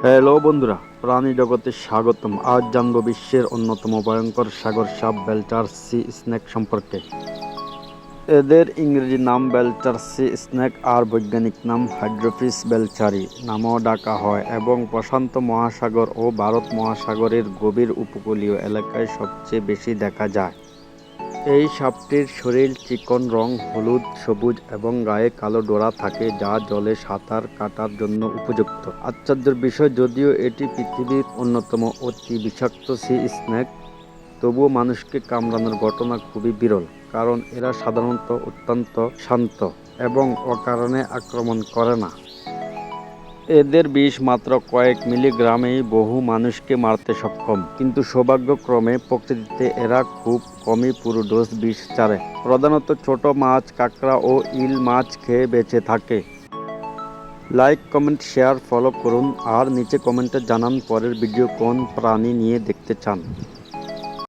Hello বন্ধুরা, প্রাণী জগতে স্বাগতম। আজ জানবো বিশ্বের অন্যতম ভয়ঙ্কর সাগর সাপ বেলচার সি স্নেক সম্পর্কে। এদের ইংরেজি নাম বেলচার সি স্নেক আর বৈজ্ঞানিক নাম হাইড্রোফিস বেলচারি নামেও ডাকা হয় এবং প্রশান্ত মহাসাগর ও ভারত মহাসাগরের গভীর উপকূলীয় এলাকায় সবচেয়ে বেশি দেখা যায়। এই সাপটির শরীর চিকন, রং হলুদ সবুজ এবং গায়ে কালো ডোরা থাকে যা জলে সাঁতার কাটার জন্য উপযুক্ত। আশ্চর্যের বিষয়, যদিও এটি পৃথিবীর অন্যতম অতি বিষাক্ত সি স্নেক, তবুও মানুষকে কামড়ানোর ঘটনা খুবই বিরল, কারণ এরা সাধারণত অত্যন্ত শান্ত এবং অকারণে আক্রমণ করে না। এদের বিষ মাত্র কয়েক মিলিগ্রামেই বহু মানুষকে মারতে সক্ষম, কিন্তু সৌভাগ্যক্রমে প্রকৃতিতে এরা খুব কমই পুরো ডোজ বিষ ছাড়ে। প্রধানত ছোট মাছ, কাঁকড়া ও ইল মাছ খেয়ে বেঁচে থাকে। লাইক, কমেন্ট, শেয়ার, ফলো করুন আর নিচে কমেন্টে জানান পরের ভিডিও কোন প্রাণী নিয়ে দেখতে চান।